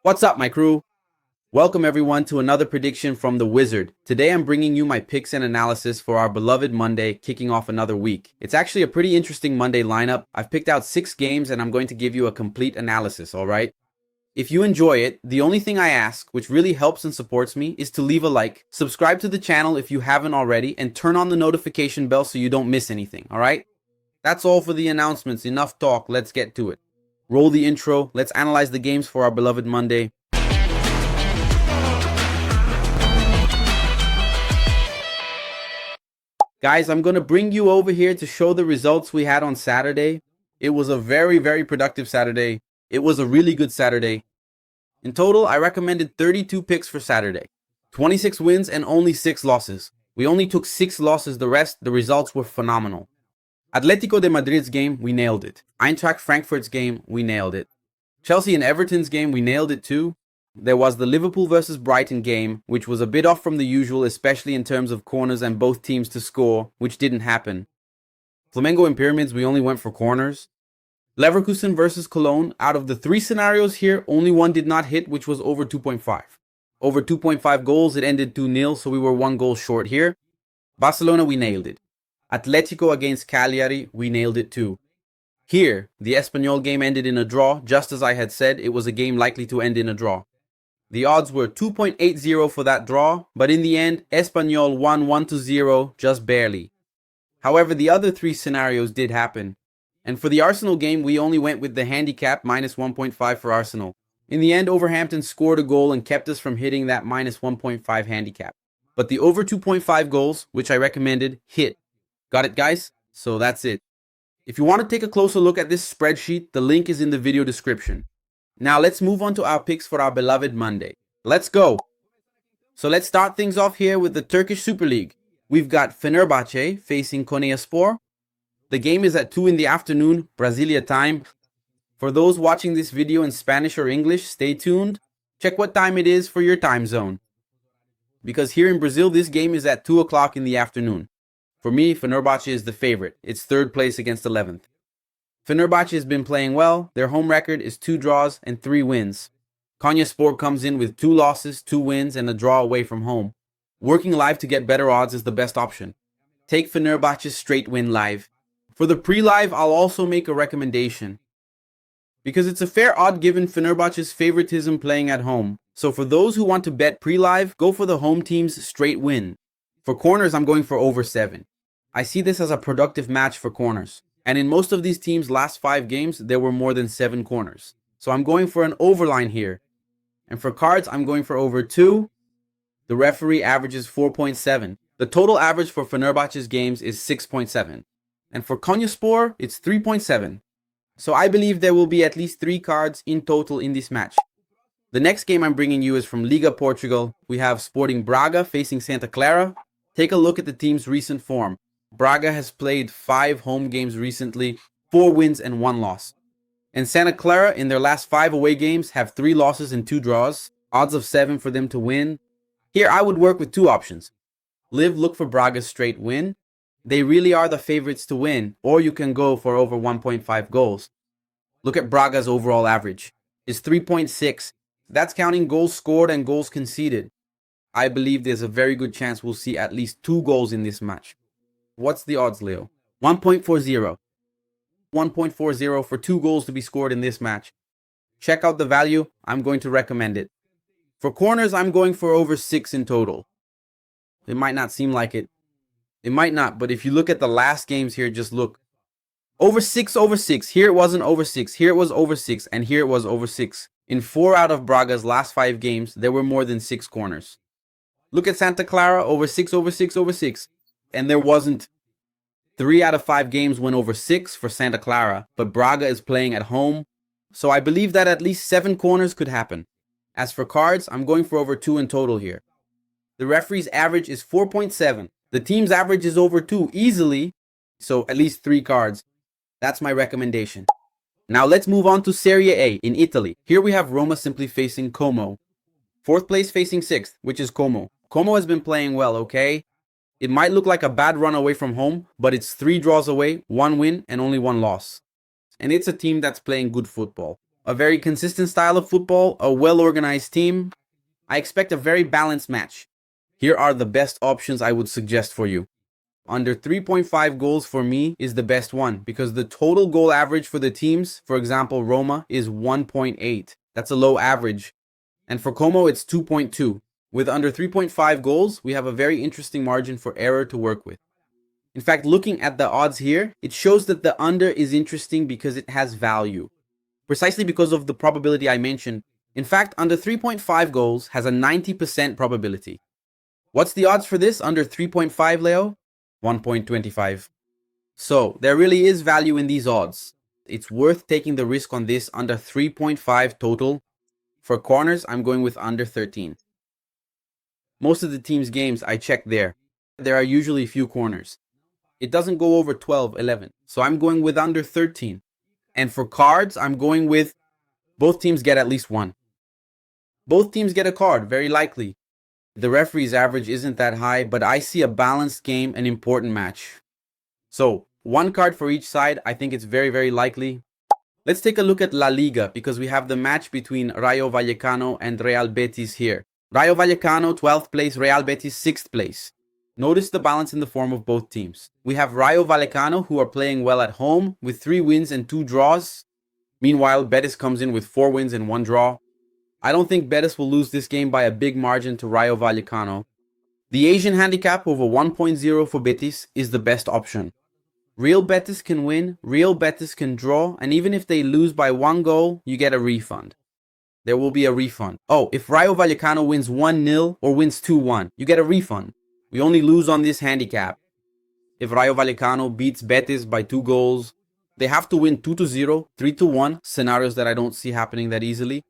What's up, my crew? Welcome everyone to another prediction from the Wizard. Today I'm bringing you my picks and analysis for our beloved Monday, kicking off another week. It's actually a pretty interesting Monday lineup. I've picked out 6 games and I'm going to give you a complete analysis, alright? If you enjoy it, the only thing I ask, which really helps and supports me, is to leave a like, subscribe to the channel if you haven't already, and turn on the notification bell so you don't miss anything, alright? That's all for the announcements. Enough talk, let's get to it. Roll the intro, let's analyze the games for our beloved Monday. Guys, I'm going to bring you over here to show the results we had on Saturday. It was a very productive Saturday. It was a really good Saturday. In total, I recommended 32 picks for Saturday. 26 wins and only 6 losses. We only took 6 losses, the results were phenomenal. Atletico de Madrid's game, we nailed it. Eintracht Frankfurt's game, we nailed it. Chelsea and Everton's game, we nailed it too. There was the Liverpool versus Brighton game, which was a bit off from the usual, especially in terms of corners and both teams to score, which didn't happen. Flamengo and Pyramids, we only went for corners. Leverkusen versus Cologne, out of the 3 scenarios here, only one did not hit, which was over 2.5. Over 2.5 goals, it ended 2-0, so we were 1 goal short here. Barcelona, we nailed it. Atletico against Cagliari, we nailed it too. Here, the Espanyol game ended in a draw. Just as I had said, it was a game likely to end in a draw. The odds were 2.80 for that draw, but in the end, Espanyol won 1-0, just barely. However, the other 3 scenarios did happen. And for the Arsenal game, we only went with the handicap minus 1.5 for Arsenal. In the end, Overhampton scored a goal and kept us from hitting that minus 1.5 handicap. But the over 2.5 goals, which I recommended, hit. Got it, guys? So that's it. If you want to take a closer look at this spreadsheet, the link is in the video description. Now let's move on to our picks for our beloved Monday. Let's go! So let's start things off here with the Turkish Super League. We've got Fenerbahce facing Konyaspor. The game is at 2 in the afternoon, Brasilia time. For those watching this video in Spanish or English, stay tuned. Check what time it is for your time zone. Because here in Brazil, this game is at 2 o'clock in the afternoon. For me, Fenerbahce is the favorite. It's 3rd place against 11th. Fenerbahce has been playing well. Their home record is 2 draws and 3 wins. Konyaspor comes in with 2 losses, 2 wins, and a draw away from home. Working live to get better odds is the best option. Take Fenerbahce's straight win live. For the pre-live, I'll also make a recommendation. Because it's a fair odd given Fenerbahce's favoritism playing at home. So for those who want to bet pre-live, go for the home team's straight win. For corners, I'm going for over 7. I see this as a productive match for corners. And in most of these teams' last 5 games, there were more than 7 corners. So I'm going for an overline here. And for cards, I'm going for over 2. The referee averages 4.7. The total average for Fenerbahce's games is 6.7. And for Konyaspor, it's 3.7. So I believe there will be at least 3 cards in total in this match. The next game I'm bringing you is from Liga Portugal. We have Sporting Braga facing Santa Clara. Take a look at the team's recent form. Braga has played 5 home games recently, 4 wins and 1 loss. And Santa Clara, in their last 5 away games, have 3 losses and 2 draws, odds of 7 for them to win. Here I would work with 2 options. Look for Braga's straight win. They really are the favorites to win, or you can go for over 1.5 goals. Look at Braga's overall average. It's 3.6. That's counting goals scored and goals conceded. I believe there's a very good chance we'll see at least 2 goals in this match. What's the odds, Leo? 1.40. 1.40 for 2 goals to be scored in this match. Check out the value. I'm going to recommend it. For corners, I'm going for over 6 in total. It might not seem like it. It might not, but if you look at the last games here, just look. Over 6, over 6. Here it wasn't over 6. Here it was over 6. And here it was over 6. In 4 out of Braga's last 5 games, there were more than 6 corners. Look at Santa Clara, over 6, over 6, over 6. And there wasn't. 3 out of 5 games went over 6 for Santa Clara, but Braga is playing at home, so I believe that at least 7 corners could happen. As for cards, I'm going for over 2 in total here. The referee's average is 4.7. The team's average is over 2 easily, so at least 3 cards. That's my recommendation. Now let's move on to Serie A in Italy. Here we have Roma simply facing Como. 4th place facing 6th, which is Como. Como has been playing well, okay? It might look like a bad run away from home, but it's 3 draws away, 1 win, and only 1 loss. And it's a team that's playing good football. A very consistent style of football, a well-organized team. I expect a very balanced match. Here are the best options I would suggest for you. Under 3.5 goals for me is the best one because the total goal average for the teams, for example, Roma, is 1.8. That's a low average. And for Como, it's 2.2. With under 3.5 goals, we have a very interesting margin for error to work with. In fact, looking at the odds here, it shows that the under is interesting because it has value. Precisely because of the probability I mentioned. In fact, under 3.5 goals has a 90% probability. What's the odds for this under 3.5, Leo? 1.25. So there really is value in these odds. It's worth taking the risk on this under 3.5 total. For corners, I'm going with under 13. Most of the team's games I check there. There are usually few corners. It doesn't go over 12, 11. So I'm going with under 13. And for cards, I'm going with both teams get at least one. Both teams get a card, very likely. The referee's average isn't that high, but I see a balanced game, an important match. So, one card for each side, I think it's very, very likely. Let's take a look at La Liga because we have the match between Rayo Vallecano and Real Betis here. Rayo Vallecano, 12th place, Real Betis, 6th place. Notice the balance in the form of both teams. We have Rayo Vallecano who are playing well at home with 3 wins and 2 draws. Meanwhile, Betis comes in with 4 wins and 1 draw. I don't think Betis will lose this game by a big margin to Rayo Vallecano. The Asian handicap over 1.0 for Betis is the best option. Real Betis can win, Real Betis can draw, and even if they lose by 1 goal, you get a refund. There will be a refund. Oh, if Rayo Vallecano wins 1-0 or wins 2-1, you get a refund. We only lose on this handicap. If Rayo Vallecano beats Betis by 2 goals, they have to win 2-0, 3-1, scenarios that I don't see happening that easily.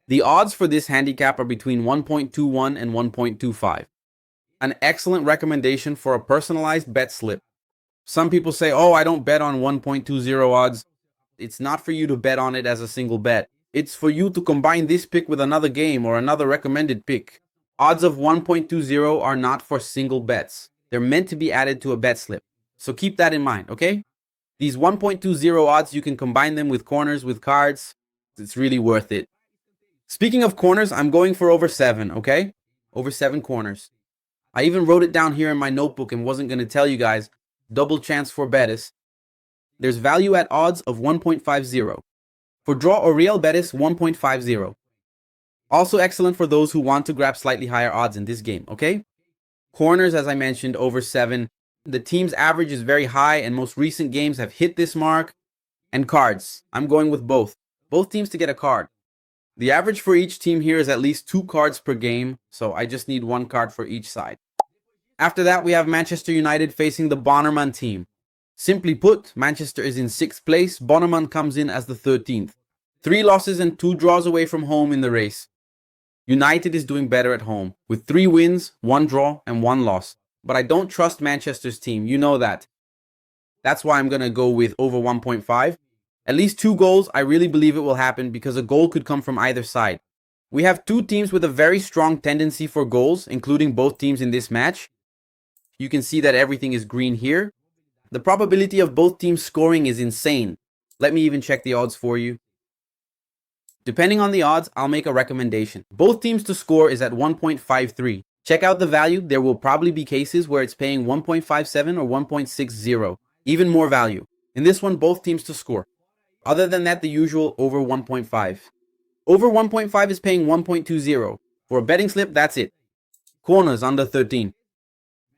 The odds for this handicap are between 1.21 and 1.25. An excellent recommendation for a personalized bet slip. Some people say, oh, I don't bet on 1.20 odds. It's not for you to bet on it as a single bet. It's for you to combine this pick with another game or another recommended pick. Odds of 1.20 are not for single bets. They're meant to be added to a bet slip. So keep that in mind, okay? These 1.20 odds, you can combine them with corners, with cards. It's really worth it. Speaking of corners, I'm going for over 7, okay? Over 7 corners. I even wrote it down here in my notebook and wasn't going to tell you guys. Double chance for Betis. There's value at odds of 1.50. For draw or Real Betis, 1.50. Also excellent for those who want to grab slightly higher odds in this game, okay? Corners, as I mentioned, over 7. The team's average is very high and most recent games have hit this mark. And cards, I'm going with both. Both teams to get a card. The average for each team here is at least 2 cards per game, so I just need 1 card for each side. After that, we have Manchester United facing the Bonnerman team. Simply put, Manchester is in 6th place, Bonnerman comes in as the 13th. 3 losses and 2 draws away from home in the race. United is doing better at home, with 3 wins, 1 draw, and 1 loss. But I don't trust Manchester's team, you know that. That's why I'm going to go with over 1.5. At least 2 goals, I really believe it will happen because a goal could come from either side. We have 2 teams with a very strong tendency for goals, including both teams in this match. You can see that everything is green here. The probability of both teams scoring is insane. Let me even check the odds for you. Depending on the odds, I'll make a recommendation. Both teams to score is at 1.53. Check out the value. There will probably be cases where it's paying 1.57 or 1.60. Even more value. In this one, both teams to score. Other than that, the usual over 1.5. Over 1.5 is paying 1.20. For a betting slip, that's it. Corners under 13.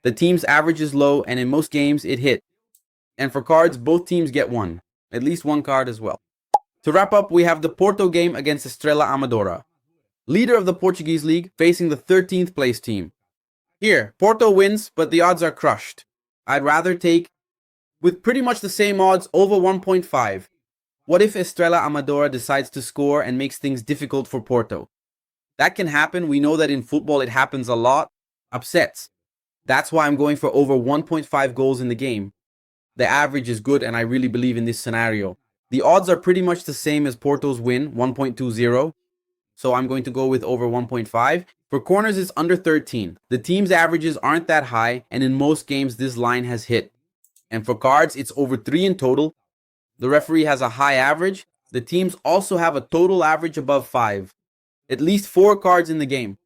The team's average is low, and in most games, it hit. And for cards, both teams get 1. At least 1 card as well. To wrap up, we have the Porto game against Estrela Amadora. Leader of the Portuguese league facing the 13th place team. Here, Porto wins, but the odds are crushed. I'd rather take, with pretty much the same odds, over 1.5. What if Estrela Amadora decides to score and makes things difficult for Porto? That can happen. We know that in football it happens a lot. Upsets. That's why I'm going for over 1.5 goals in the game. The average is good and I really believe in this scenario. The odds are pretty much the same as Porto's win, 1.20. So I'm going to go with over 1.5. For corners, it's under 13. The team's averages aren't that high, and in most games, this line has hit. And for cards, it's over 3 in total. The referee has a high average, The teams also have a total average above 5. At least 4 cards in the game.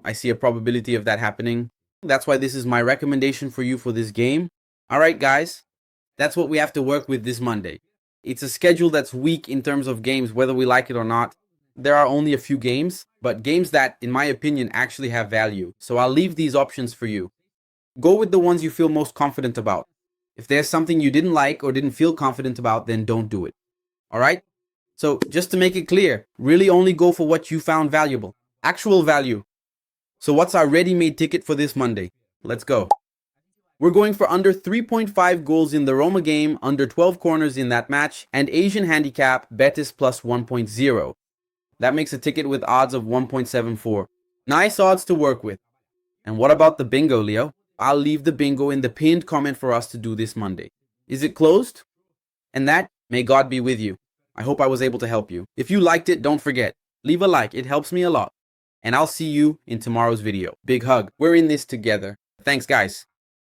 I see a probability of that happening. That's why this is my recommendation for you for this game. Alright guys, that's what we have to work with this Monday. It's a schedule that's weak in terms of games, whether we like it or not. There are only a few games, but games that, in my opinion, actually have value. So I'll leave these options for you. Go with the ones you feel most confident about. If there's something you didn't like or didn't feel confident about, then don't do it. Alright? So just to make it clear, really only go for what you found valuable. Actual value. So what's our ready-made ticket for this Monday? Let's go. We're going for under 3.5 goals in the Roma game, under 12 corners in that match, and Asian handicap Betis plus 1.0. That makes a ticket with odds of 1.74. Nice odds to work with. And what about the bingo, Leo? I'll leave the bingo in the pinned comment for us to do this Monday. Is it closed? And that, may God be with you. I hope I was able to help you. If you liked it, don't forget, leave a like. It helps me a lot. And I'll see you in tomorrow's video. Big hug. We're in this together. Thanks, guys.